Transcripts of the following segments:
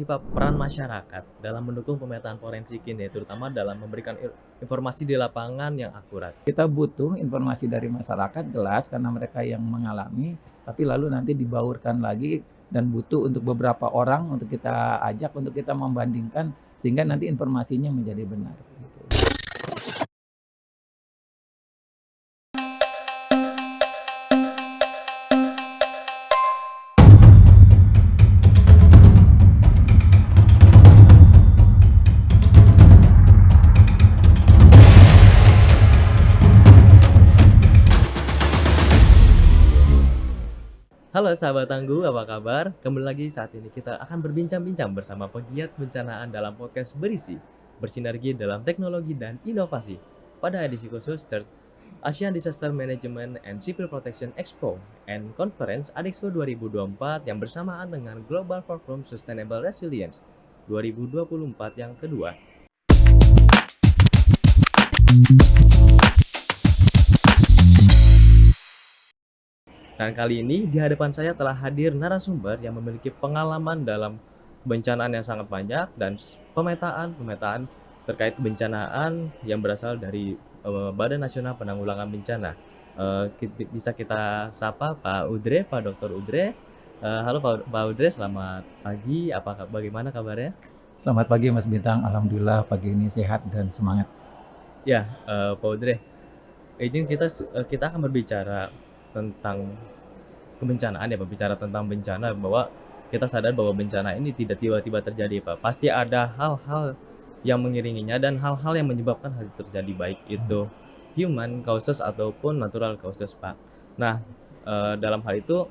sih Pak peran masyarakat dalam mendukung pemetaan forensik ini, terutama dalam memberikan informasi di lapangan yang akurat? Kita butuh informasi dari masyarakat jelas karena mereka yang mengalami, tapi lalu nanti dibaurkan lagi dan butuh untuk beberapa orang untuk kita ajak untuk kita membandingkan sehingga nanti informasinya menjadi benar gitu. Halo sahabat Tangguh, apa kabar? Kembali lagi saat ini kita akan berbincang-bincang bersama pegiat bencanaan dalam podcast berisi bersinergi dalam teknologi dan inovasi pada edisi khusus Asian Disaster Management and Civil Protection Expo and Conference ADEXPO 2024 yang bersamaan dengan Global Forum Sustainable Resilience 2024 yang kedua. Dan kali ini di hadapan saya telah hadir narasumber yang memiliki pengalaman dalam kebencanaan yang sangat banyak dan pemetaan terkait kebencanaan yang berasal dari Badan Nasional Penanggulangan Bencana. Bisa kita sapa Pak Udre, Pak Dr. Udre. Halo Pak Udre, selamat pagi. Bagaimana kabarnya? Selamat pagi Mas Bintang, alhamdulillah pagi ini sehat dan semangat. Ya, Pak Udre, izin kita akan berbicara tentang kebencanaan ya, berbicara tentang bencana, bahwa kita sadar bahwa bencana ini tidak tiba-tiba terjadi Pak. Pasti ada hal-hal yang mengiringinya dan hal-hal yang menyebabkan hal itu terjadi, baik itu human causes ataupun natural causes Pak. Nah, dalam hal itu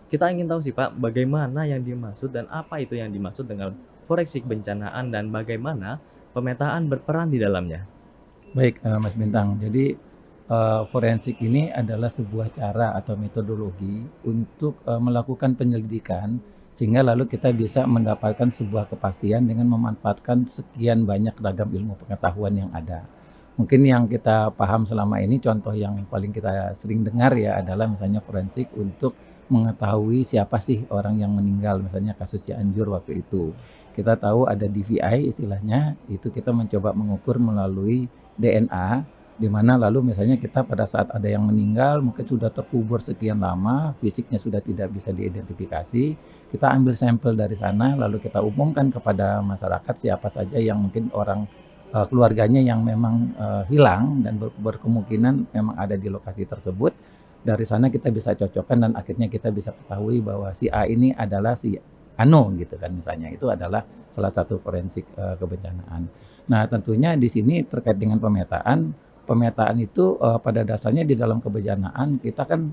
kita ingin tahu sih Pak, bagaimana yang dimaksud dan apa itu yang dimaksud dengan forensik bencanaan dan bagaimana pemetaan berperan di dalamnya. Baik Mas Bintang, jadi forensik ini adalah sebuah cara atau metodologi untuk melakukan penyelidikan sehingga lalu kita bisa mendapatkan sebuah kepastian dengan memanfaatkan sekian banyak ragam ilmu pengetahuan yang ada. Mungkin yang kita paham selama ini, contoh yang paling kita sering dengar ya adalah misalnya forensik untuk mengetahui siapa sih orang yang meninggal, misalnya kasus Cianjur waktu itu. Kita tahu ada DVI istilahnya, itu kita mencoba mengukur melalui DNA, di mana lalu misalnya kita pada saat ada yang meninggal mungkin sudah terkubur sekian lama, fisiknya sudah tidak bisa diidentifikasi, kita ambil sampel dari sana lalu kita umumkan kepada masyarakat siapa saja yang mungkin orang keluarganya yang memang hilang dan berkemungkinan memang ada di lokasi tersebut. Dari sana kita bisa cocokkan dan akhirnya kita bisa ketahui bahwa si A ini adalah si Ano gitu kan, misalnya itu adalah salah satu forensik kebencanaan. Nah tentunya di sini terkait dengan pemetaan itu pada dasarnya di dalam kebencanaan kita kan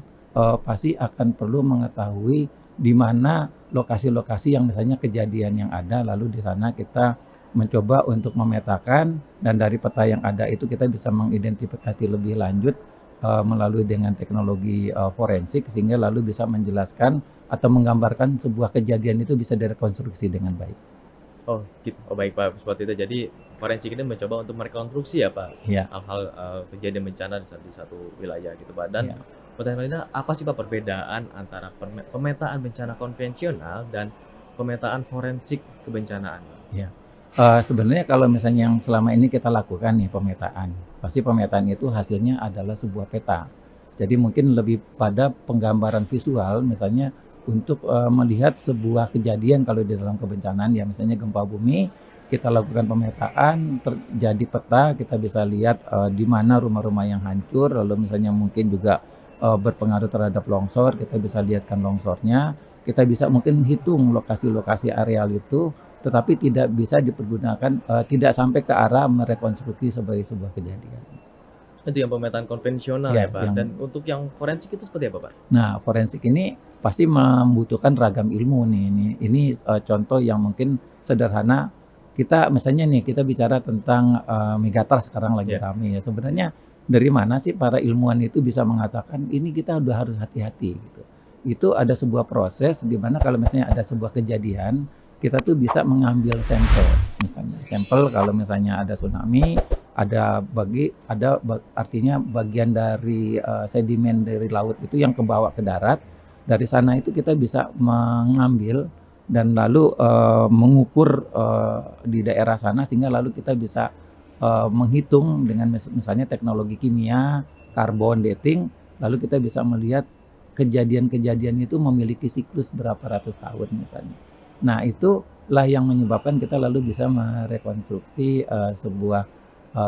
pasti akan perlu mengetahui di mana lokasi-lokasi yang misalnya kejadian yang ada, lalu di sana kita mencoba untuk memetakan dan dari peta yang ada itu kita bisa mengidentifikasi lebih lanjut melalui dengan teknologi forensik sehingga lalu bisa menjelaskan atau menggambarkan sebuah kejadian itu bisa direkonstruksi dengan baik. Oh gitu, oh baik Pak, seperti itu. Jadi forensik ini mencoba untuk merekonstruksi ya Pak, Ya, hal-hal kejadian bencana di satu wilayah gitu Pak. Dan ya. pertanyaan lainnya, apa sih Pak perbedaan antara pemetaan bencana konvensional dan pemetaan forensik kebencanaan? Ya. Sebenarnya kalau misalnya yang selama ini kita lakukan nih pemetaan, pasti pemetaan itu hasilnya adalah sebuah peta. Jadi mungkin lebih pada penggambaran visual, misalnya untuk melihat sebuah kejadian kalau di dalam kebencanaan ya misalnya gempa bumi, kita lakukan pemetaan, terjadi peta, kita bisa lihat di mana rumah-rumah yang hancur, lalu misalnya mungkin juga berpengaruh terhadap longsor, kita bisa lihatkan longsornya, kita bisa mungkin hitung lokasi-lokasi areal itu, tetapi tidak bisa dipergunakan, tidak sampai ke arah merekonstruksi sebagai sebuah kejadian. Itu yang pemetaan konvensional Ya, ya Pak. Dan untuk yang forensik itu seperti apa Pak? nah forensik ini pasti membutuhkan ragam ilmu nih. Ini contoh yang mungkin sederhana. Kita misalnya nih kita bicara tentang megatrust sekarang lagi Ya. rame ya. Sebenarnya dari mana sih para ilmuwan itu bisa mengatakan ini kita udah harus hati-hati gitu. Itu ada sebuah proses di mana kalau misalnya ada sebuah kejadian, kita tuh bisa mengambil sampel. Misalnya sampel kalau misalnya ada tsunami, artinya bagian dari sedimen dari laut itu yang kebawa ke darat. Dari sana itu kita bisa mengambil dan lalu mengukur di daerah sana sehingga lalu kita bisa menghitung dengan misalnya teknologi kimia, karbon dating, lalu kita bisa melihat kejadian-kejadian itu memiliki siklus berapa ratus tahun misalnya. Nah, itulah yang menyebabkan kita lalu bisa merekonstruksi sebuah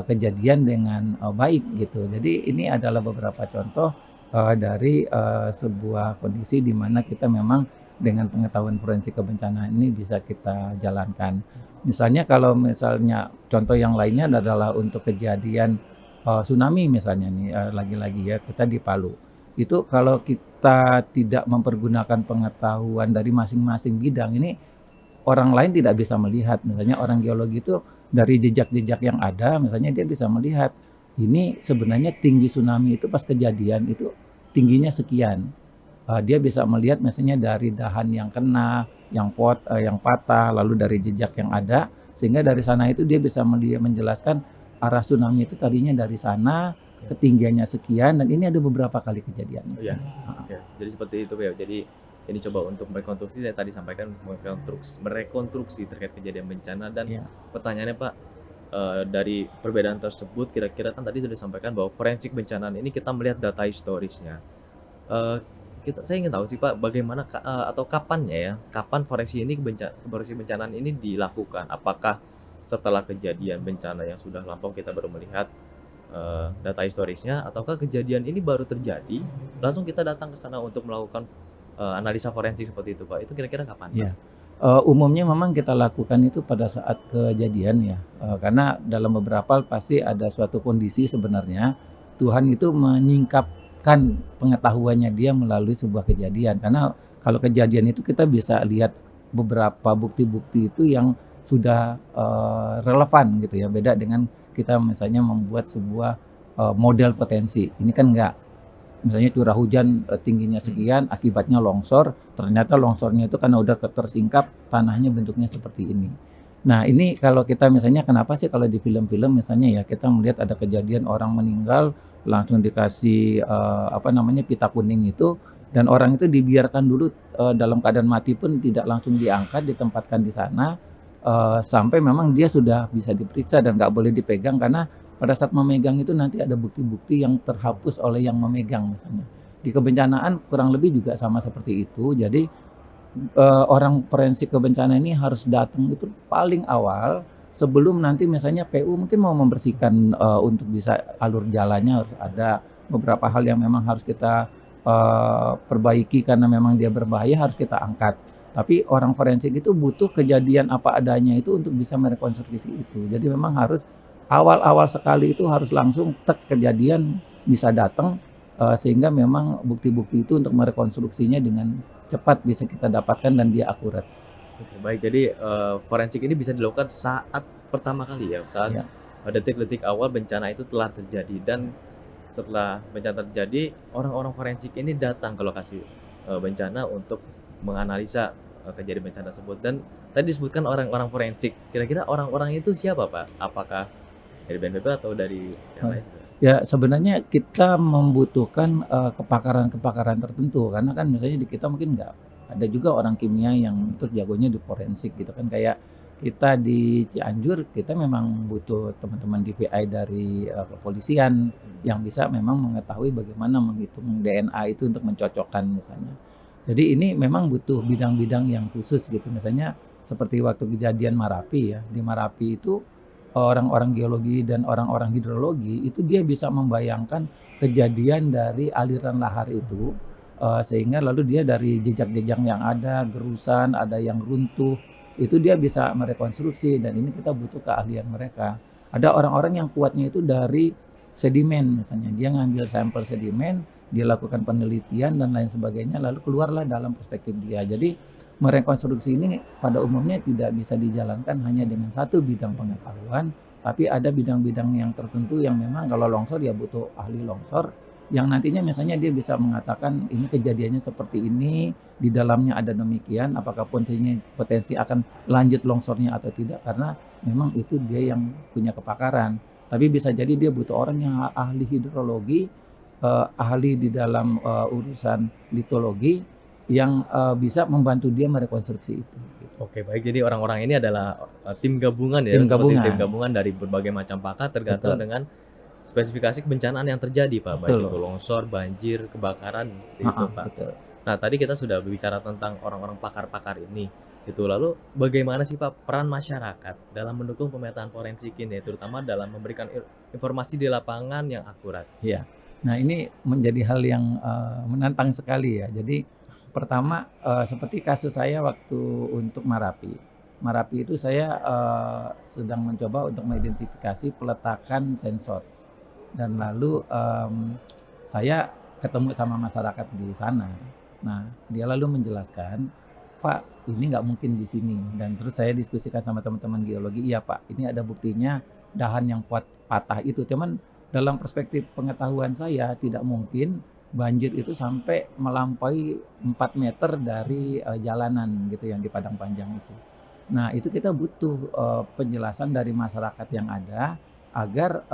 kejadian dengan baik gitu. Jadi ini adalah beberapa contoh dari sebuah kondisi di mana kita memang dengan pengetahuan forensik kebencanaan ini bisa kita jalankan. Misalnya kalau misalnya contoh yang lainnya adalah untuk kejadian tsunami misalnya nih, lagi-lagi ya kita di Palu. Itu kalau kita tidak mempergunakan pengetahuan dari masing-masing bidang ini, orang lain tidak bisa melihat. Misalnya orang geologi itu dari jejak-jejak yang ada, misalnya dia bisa melihat ini sebenarnya tinggi tsunami itu pas kejadian itu tingginya sekian. Dia bisa melihat misalnya dari dahan yang kena, yang patah, lalu dari jejak yang ada, sehingga dari sana itu dia bisa menjelaskan arah tsunami itu tadinya dari sana, ketinggiannya sekian, dan ini ada beberapa kali kejadian. Iya. Oke, jadi seperti itu ya. Jadi ini coba untuk merekonstruksi, saya tadi sampaikan merekonstruksi terkait kejadian bencana dan Iya. pertanyaannya Pak, dari perbedaan tersebut kira-kira kan tadi sudah disampaikan bahwa forensik bencana ini kita melihat data historisnya. Eee, saya ingin tahu sih Pak, bagaimana atau kapannya ya, kapan forensik bencanaan ini dilakukan? Apakah setelah kejadian bencana yang sudah lampau kita baru melihat data historisnya, ataukah kejadian ini baru terjadi, langsung kita datang ke sana untuk melakukan analisa forensik seperti itu Pak? Itu kira-kira kapan Pak? Iya. Umumnya memang kita lakukan itu pada saat kejadian ya, karena dalam beberapa hal pasti ada suatu kondisi sebenarnya Tuhan itu menyingkapkan pengetahuannya dia melalui sebuah kejadian. Karena kalau kejadian itu kita bisa lihat beberapa bukti-bukti itu yang sudah relevan gitu ya, beda dengan kita misalnya membuat sebuah model potensi. Ini kan enggak. Misalnya curah hujan tingginya sekian, akibatnya longsor, ternyata longsornya itu karena udah tersingkap, tanahnya bentuknya seperti ini. Nah, ini kalau kita misalnya kenapa sih kalau di film-film misalnya ya kita melihat ada kejadian orang meninggal langsung dikasih pita kuning itu, dan orang itu dibiarkan dulu dalam keadaan mati pun tidak langsung diangkat, ditempatkan di sana sampai memang dia sudah bisa diperiksa dan nggak boleh dipegang karena pada saat memegang itu nanti ada bukti-bukti yang terhapus oleh yang memegang misalnya. Di kebencanaan kurang lebih juga sama seperti itu. Jadi orang forensik kebencanaan ini harus datang itu paling awal sebelum nanti misalnya PU mungkin mau membersihkan untuk bisa alur jalannya, harus ada beberapa hal yang memang harus kita perbaiki karena memang dia berbahaya, harus kita angkat. Tapi orang forensik itu butuh kejadian apa adanya itu untuk bisa merekonstruksi itu. Jadi memang harus awal-awal sekali itu harus langsung kejadian bisa datang sehingga memang bukti-bukti itu untuk merekonstruksinya dengan cepat bisa kita dapatkan dan dia akurat. Oke, baik. Jadi forensik ini bisa dilakukan saat pertama kali ya, saat Ya. detik-detik awal bencana itu telah terjadi, dan setelah bencana terjadi, orang-orang forensik ini datang ke lokasi bencana untuk menganalisa kejadian bencana tersebut. Dan tadi disebutkan orang-orang forensik. Kira-kira orang-orang itu siapa Pak? Apakah dari BNPB atau dari yang lain? Ya sebenarnya kita membutuhkan kepakaran-kepakaran tertentu karena kan misalnya di kita mungkin nggak ada juga orang kimia yang terus jagonya di forensik gitu kan, kayak kita di Cianjur kita memang butuh teman-teman DVI dari kepolisian yang bisa memang mengetahui bagaimana menghitung DNA itu untuk mencocokkan misalnya. Jadi ini memang butuh bidang-bidang yang khusus gitu, misalnya seperti waktu kejadian Marapi ya, di Marapi itu orang-orang geologi dan orang-orang hidrologi itu dia bisa membayangkan kejadian dari aliran lahar itu sehingga lalu dia dari jejak-jejak yang ada, gerusan, ada yang runtuh, itu dia bisa merekonstruksi dan ini kita butuh keahlian mereka. Ada orang-orang yang kuatnya itu dari sedimen misalnya, dia ngambil sampel sedimen, dia lakukan penelitian dan lain sebagainya lalu keluarlah dalam perspektif dia. Jadi merekonstruksi ini pada umumnya tidak bisa dijalankan hanya dengan satu bidang pengetahuan, tapi ada bidang-bidang yang tertentu yang memang kalau longsor ya butuh ahli longsor, yang nantinya misalnya dia bisa mengatakan ini kejadiannya seperti ini, di dalamnya ada demikian, apakah potensi akan lanjut longsornya atau tidak, karena memang itu dia yang punya kepakaran. Tapi bisa jadi dia butuh orang yang ahli hidrologi, ahli di dalam urusan litologi, yang bisa membantu dia merekonstruksi itu. Gitu. Oke, baik. Jadi orang-orang ini adalah tim gabungan ya, Tim seperti tim gabungan, gabungan dari berbagai macam pakar tergantung betul, dengan spesifikasi kebencanaan yang terjadi, Pak. Baik betul, itu longsor, banjir, kebakaran, seperti itu, heeh, Pak. betul. Nah, tadi kita sudah berbicara tentang orang-orang pakar-pakar ini, gitu. Lalu bagaimana sih, Pak, peran masyarakat dalam mendukung pemetaan forensik ini, terutama dalam memberikan informasi di lapangan yang akurat? Iya. Nah, ini menjadi hal yang menantang sekali ya. Jadi pertama, seperti kasus saya waktu untuk Marapi. Marapi itu saya sedang mencoba untuk mengidentifikasi peletakan sensor dan lalu saya ketemu sama masyarakat di sana. Nah, dia lalu menjelaskan, "Pak, ini nggak mungkin di sini." Dan terus saya diskusikan sama teman-teman geologi, "Iya, Pak, ini ada buktinya dahan yang kuat patah itu. Cuman dalam perspektif pengetahuan saya tidak mungkin banjir itu sampai melampaui 4 meter dari jalanan gitu yang di Padang Panjang itu. Nah, itu kita butuh penjelasan dari masyarakat yang ada agar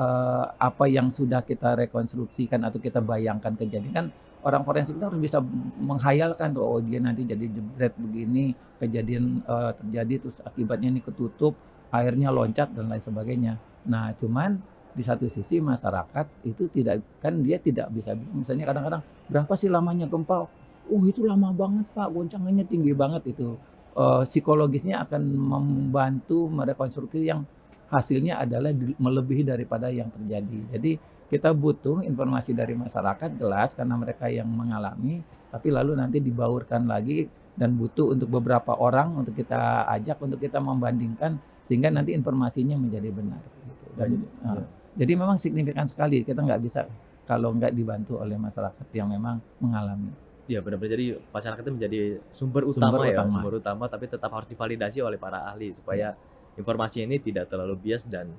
apa yang sudah kita rekonstruksikan atau kita bayangkan kejadian kan orang forensik itu harus bisa menghayalkan tuh, oh dia nanti jadi jebret begini, kejadian terjadi terus akibatnya ini ketutup, airnya loncat dan lain sebagainya. Nah, cuman di satu sisi masyarakat itu tidak kan dia tidak bisa misalnya kadang-kadang, "Berapa sih lamanya gempa?" "Oh itu lama banget Pak, goncangannya tinggi banget," itu. Psikologisnya akan membantu merekonstruksi yang hasilnya adalah melebihi daripada yang terjadi. Jadi kita butuh informasi dari masyarakat jelas karena mereka yang mengalami, tapi lalu nanti dibaurkan lagi dan butuh untuk beberapa orang untuk kita ajak untuk kita membandingkan sehingga nanti informasinya menjadi benar gitu. Dan Dan ya. jadi memang signifikan sekali kita nggak bisa kalau nggak dibantu oleh masyarakat yang memang mengalami. Iya, benar-benar. Jadi masyarakat itu menjadi sumber Sumber utama ya, utama. sumber utama, tapi tetap harus divalidasi oleh para ahli supaya informasi ini tidak terlalu bias dan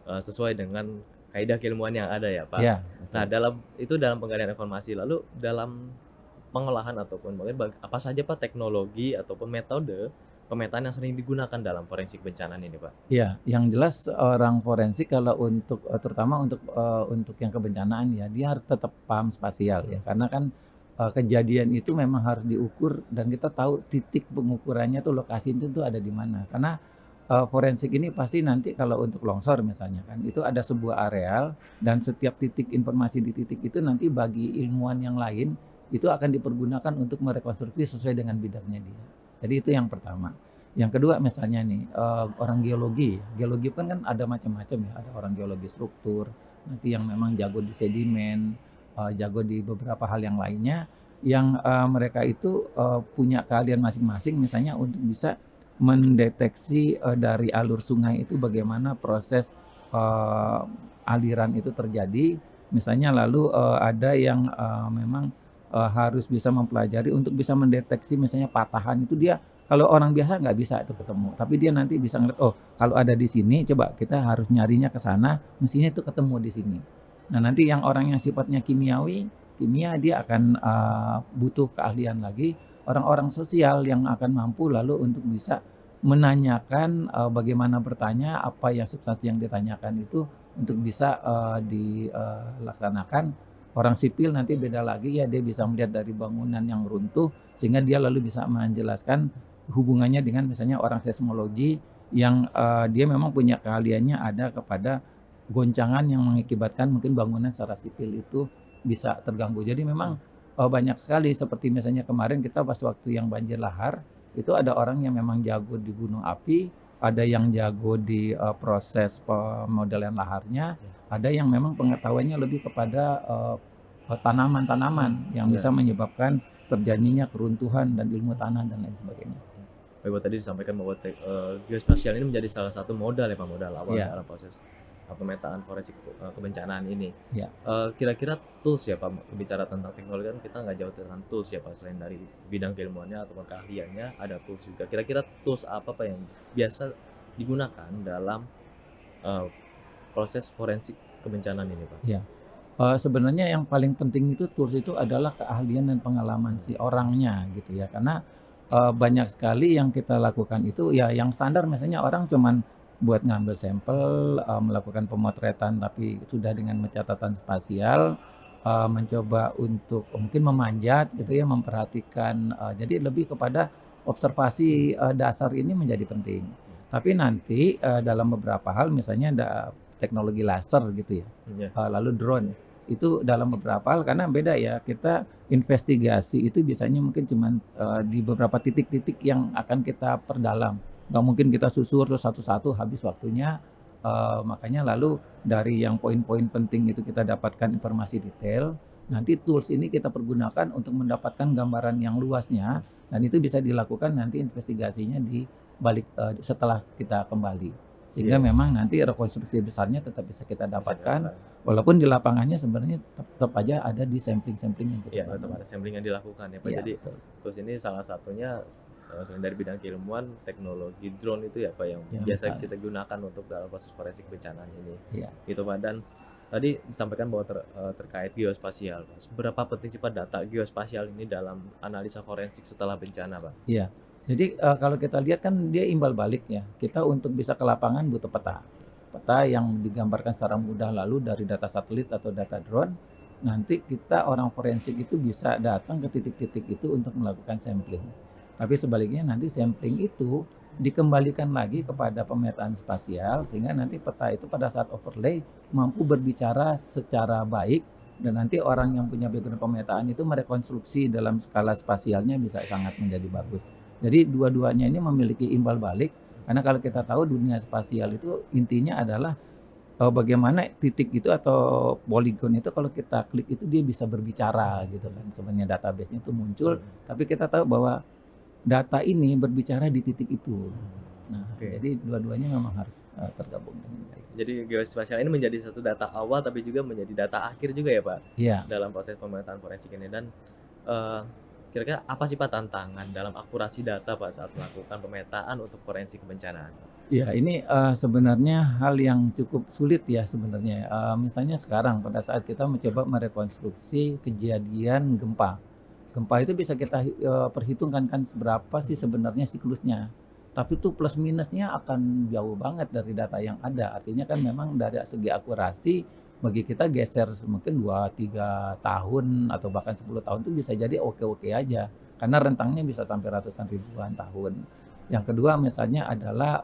sesuai dengan kaidah keilmuan yang ada ya, Pak. Ya, Nah, betul. dalam penggalian informasi, lalu dalam pengolahan ataupun mungkin apa saja, Pak, teknologi ataupun metode pemetaan yang sering digunakan dalam forensik bencana ini, Pak? Iya, yang jelas orang forensik kalau untuk terutama untuk yang kebencanaan ya, dia harus tetap paham spasial ya, karena kan kejadian itu memang harus diukur dan kita tahu titik pengukurannya tuh lokasi itu tuh ada di mana. Karena forensik ini pasti nanti kalau untuk longsor misalnya kan, itu ada sebuah areal dan setiap titik informasi di titik itu nanti bagi ilmuwan yang lain itu akan dipergunakan untuk merekonstruksi sesuai dengan bidangnya dia. Jadi itu yang pertama. Yang kedua misalnya nih, orang geologi kan ada macam-macam ya, ada orang geologi struktur, nanti yang memang jago di sedimen, jago di beberapa hal yang lainnya, yang mereka itu punya keahlian masing-masing misalnya untuk bisa mendeteksi dari alur sungai itu bagaimana proses aliran itu terjadi, misalnya lalu ada yang memang harus bisa mempelajari untuk bisa mendeteksi misalnya patahan itu dia kalau orang biasa nggak bisa itu ketemu, tapi dia nanti bisa ngeliat, oh kalau ada di sini coba kita harus nyarinya ke sana, mestinya itu ketemu di sini. Nah nanti yang orang yang sifatnya kimia dia akan butuh keahlian lagi, orang-orang sosial yang akan mampu lalu untuk bisa menanyakan, bagaimana bertanya, apa yang substansi yang ditanyakan itu untuk bisa dilaksanakan. Orang sipil nanti beda lagi ya, dia bisa melihat dari bangunan yang runtuh sehingga dia lalu bisa menjelaskan hubungannya dengan misalnya orang seismologi yang dia memang punya keahliannya ada kepada goncangan yang mengakibatkan mungkin bangunan secara sipil itu bisa terganggu. Jadi memang banyak sekali seperti misalnya kemarin kita pas waktu yang banjir lahar itu ada orang yang memang jago di gunung api, ada yang jago di proses pemodelan laharnya, ada yang memang pengetahuannya lebih kepada tanaman-tanaman yang bisa menyebabkan terjadinya keruntuhan dan ilmu tanah dan lain sebagainya. Baik, tadi disampaikan bahwa geospasial ini menjadi salah satu modal ya, Pak, modal awal Iya. dalam proses pemetaan forensik kebencanaan ini. Iya. Kira-kira tools ya, Pak, bicara tentang teknologi kan kita nggak jauh dengan tools ya, Pak, selain dari bidang keilmuannya ataupun keahliannya ada tools juga. Kira-kira tools apa, Pak, yang biasa digunakan dalam proses forensik kebencanaan ini, Pak? Iya. Sebenarnya yang paling penting itu tools itu adalah keahlian dan pengalaman si orangnya gitu ya. Karena banyak sekali yang kita lakukan itu ya yang standar misalnya orang cuman buat ngambil sampel, melakukan pemotretan tapi sudah dengan catatan spasial, mencoba untuk mungkin memanjat gitu ya, memperhatikan, jadi lebih kepada observasi, dasar ini menjadi penting. Tapi nanti, dalam beberapa hal misalnya ada teknologi laser gitu ya, Ya, lalu drone, itu dalam beberapa hal karena beda ya, kita investigasi itu biasanya mungkin cuman, di beberapa titik-titik yang akan kita perdalam. Nggak mungkin kita susur terus satu-satu habis waktunya, makanya lalu dari yang poin-poin penting itu kita dapatkan informasi detail, nanti tools ini kita pergunakan untuk mendapatkan gambaran yang luasnya, dan itu bisa dilakukan nanti investigasinya di balik, setelah kita kembali. Sehingga iya, memang nanti rekonstruksi besarnya tetap bisa kita bisa dapatkan, dilakukan. walaupun di lapangannya sebenarnya tetap aja ada di sampling-sampling yang kita Iya, tetap bangun. ada sampling yang dilakukan ya, Pak. Iya Jadi betul, tools ini salah satunya selain dari bidang keilmuan, teknologi drone itu ya, Pak, yang ya biasa misalnya, kita gunakan untuk dalam proses forensik bencana ini, iya. gitu, Pak. Dan tadi disampaikan bahwa terkait geospasial, Pak. Seberapa penting sih, Pak, data geospasial ini dalam analisa forensik setelah bencana, Pak? Iya. Jadi, kalau kita lihat kan dia imbal balik ya, kita untuk bisa ke lapangan butuh peta. Peta yang digambarkan secara mudah lalu dari data satelit atau data drone, nanti kita orang forensik itu bisa datang ke titik-titik itu untuk melakukan sampling. Tapi sebaliknya nanti sampling itu dikembalikan lagi kepada pemetaan spasial sehingga nanti peta itu pada saat overlay mampu berbicara secara baik dan nanti orang yang punya background pemetaan itu merekonstruksi dalam skala spasialnya bisa sangat menjadi bagus. Jadi dua-duanya ini memiliki imbal balik, karena kalau kita tahu dunia spasial itu intinya adalah, bagaimana titik itu atau poligon itu kalau kita klik itu dia bisa berbicara gitu kan. Sebenarnya database-nya itu muncul, Mhm. tapi kita tahu bahwa data ini berbicara di titik itu. Nah, Oke. jadi dua-duanya memang harus, tergabung dengan baik. Jadi geospasial ini menjadi satu data awal tapi juga menjadi data akhir juga ya, Pak, Iya. dalam proses pemetaan forensik ini. Dan eee, kira-kira apa sih, Pak, tantangan dalam akurasi data, Pak, saat melakukan pemetaan untuk forensik kebencanaan? Iya, ini, sebenarnya hal yang cukup sulit ya sebenarnya, misalnya sekarang pada saat kita mencoba merekonstruksi kejadian gempa. Gempa itu bisa kita, perhitungkan kan seberapa sih sebenarnya siklusnya. Tapi itu plus minusnya akan jauh banget dari data yang ada. Artinya kan memang dari segi akurasi bagi kita geser mungkin 2 3 tahun atau bahkan 10 tahun itu bisa jadi oke-oke aja, karena rentangnya bisa sampai ratusan ribuan tahun. Yang kedua misalnya adalah,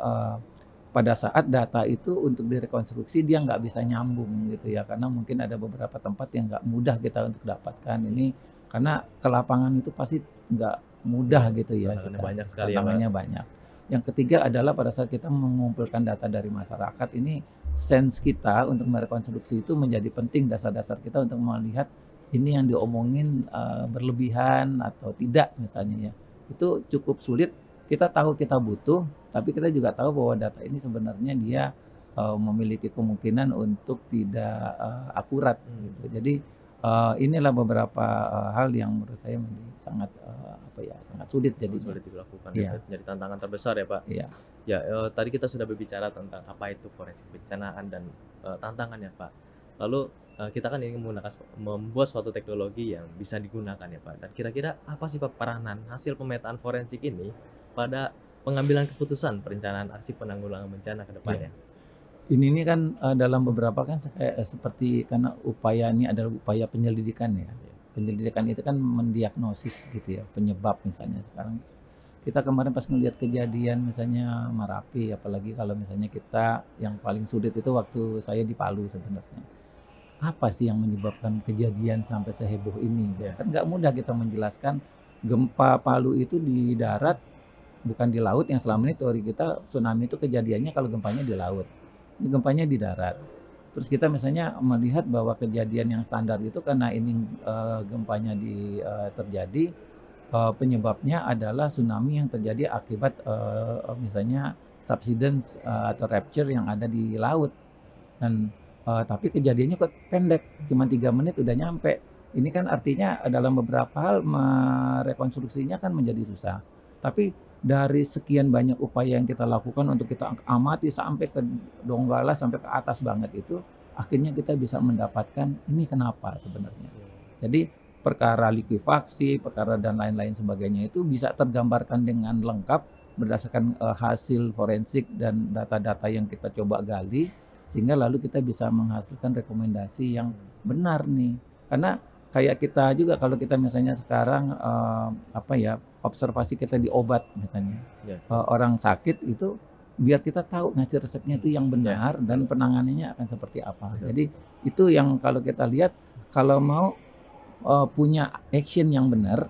pada saat data itu untuk direkonstruksi dia nggak bisa nyambung gitu ya, karena mungkin ada beberapa tempat yang nggak mudah kita untuk dapatkan ini, karena ke lapangan itu pasti nggak mudah Iya, gitu ya tantangannya kita, banyak sekali ya, Pak. tantangannya banyak. Yang ketiga adalah pada saat kita mengumpulkan data dari masyarakat ini, sense kita untuk merekonstruksi itu menjadi penting, dasar-dasar kita untuk melihat ini yang diomongin, berlebihan atau tidak misalnya ya. Itu cukup sulit, kita tahu kita butuh, tapi kita juga tahu bahwa data ini sebenarnya dia, memiliki kemungkinan untuk tidak, akurat Mmm. gitu. Jadi, inilah beberapa, hal yang menurut saya menjadi sangat, apa ya, sangat sulit jadinya. Sulit dilakukan ya, Iya, Pak, jadi tantangan terbesar ya, Pak. iya, Ya, tadi kita sudah berbicara tentang apa itu forensik bencanaan dan tantangannya, Pak. Lalu kita kan ingin membuat suatu teknologi yang bisa digunakan ya, Pak. Dan kira-kira apa sih, Pak, peranan hasil pemetaan forensik ini pada pengambilan keputusan perencanaan aksi penanggulangan bencana ke iya. depannya? Ini kan, dalam beberapa kan kayak seperti karena upaya ini adalah upaya penyelidikan ya. Penyelidikan itu kan mendiagnosis gitu ya, penyebab misalnya sekarang kita kemarin pas ngelihat kejadian misalnya Marapi, apalagi kalau misalnya kita yang paling sulit itu waktu saya di Palu sebenarnya. Apa sih yang menyebabkan kejadian sampai seheboh ini gitu. Ya, Kan nggak mudah kita menjelaskan gempa Palu itu di darat, bukan di laut yang selama ini teori kita tsunami itu kejadiannya kalau gempanya di laut. Ini gempanya di darat. Terus kita misalnya melihat bahwa kejadian yang standar itu karena ini, gempanya terjadi, penyebabnya adalah tsunami yang terjadi akibat, misalnya subsidence, atau rupture yang ada di laut dan, tapi kejadiannya kok pendek, cuma 3 menit udah nyampe. Ini kan artinya dalam beberapa hal merekonstruksinya kan menjadi susah. Tapi dari sekian banyak upaya yang kita lakukan untuk kita amati sampai ke Donggala, sampai ke atas banget itu, akhirnya kita bisa mendapatkan ini kenapa sebenarnya. Jadi perkara likuifaksi, perkara dan lain-lain sebagainya itu bisa tergambarkan dengan lengkap berdasarkan, hasil forensik dan data-data yang kita coba gali, sehingga lalu kita bisa menghasilkan rekomendasi yang benar nih. Karena kayak kita juga kalau kita misalnya sekarang, apa ya, observasi kita di obat misalnya, Ya. orang sakit itu biar kita tahu ngasih resepnya itu yang Ya, benar dan penanganannya akan seperti apa. betul. Jadi itu yang kalau kita lihat, kalau mau, punya action yang benar,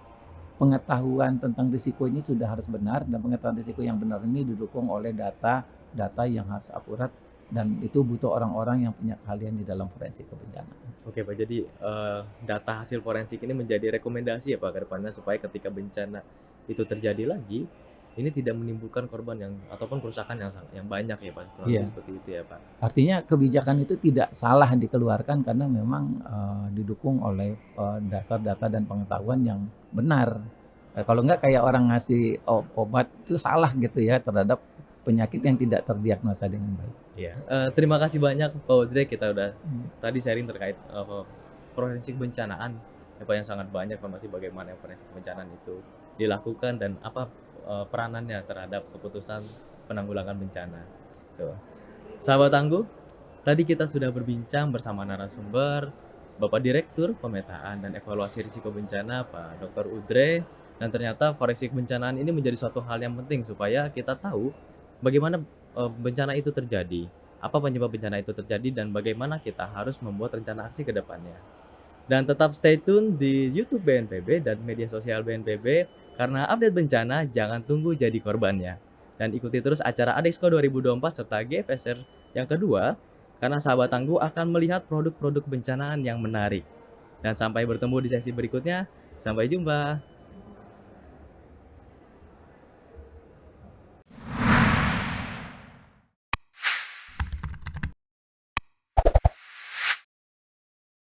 pengetahuan tentang risiko ini sudah harus benar, dan pengetahuan risiko yang benar ini didukung oleh data yang harus akurat, dan itu butuh orang-orang yang punya keahlian di dalam forensik kebencanaan. Oke Pak, jadi data hasil forensik ini menjadi rekomendasi ya Pak ke depannya supaya ketika bencana itu terjadi lagi, ini tidak menimbulkan korban yang ataupun kerusakan yang banyak ya Pak, kurang lebih Iya, seperti itu ya Pak. artinya kebijakan itu tidak salah dikeluarkan karena memang, didukung oleh, dasar data dan pengetahuan yang benar. Kalau enggak kayak orang ngasih obat itu salah gitu ya terhadap penyakit yang tidak terdiagnosa dengan baik. Iya, terima kasih banyak Pak Audrey, kita udah Mmm, tadi sharing terkait, forensik bencanaan ya Pak, yang sangat banyak informasi bagaimana forensik bencanaan itu dilakukan dan apa, peranannya terhadap keputusan penanggulangan bencana, tuh. Sahabat Tangguh, tadi kita sudah berbincang bersama narasumber, Bapak Direktur Pemetaan dan Evaluasi Risiko Bencana, Pak Dr. Udre, dan ternyata forensik bencanaan ini menjadi suatu hal yang penting supaya kita tahu bagaimana bencana itu terjadi, apa penyebab bencana itu terjadi, dan bagaimana kita harus membuat rencana aksi ke depannya. Dan tetap stay tune di YouTube BNPB dan media sosial BNPB, karena update bencana jangan tunggu jadi korbannya. Dan ikuti terus acara Adexco 2024 serta GFSR yang kedua, karena sahabat tangguh akan melihat produk-produk bencanaan yang menarik. Dan sampai bertemu di sesi berikutnya, sampai jumpa.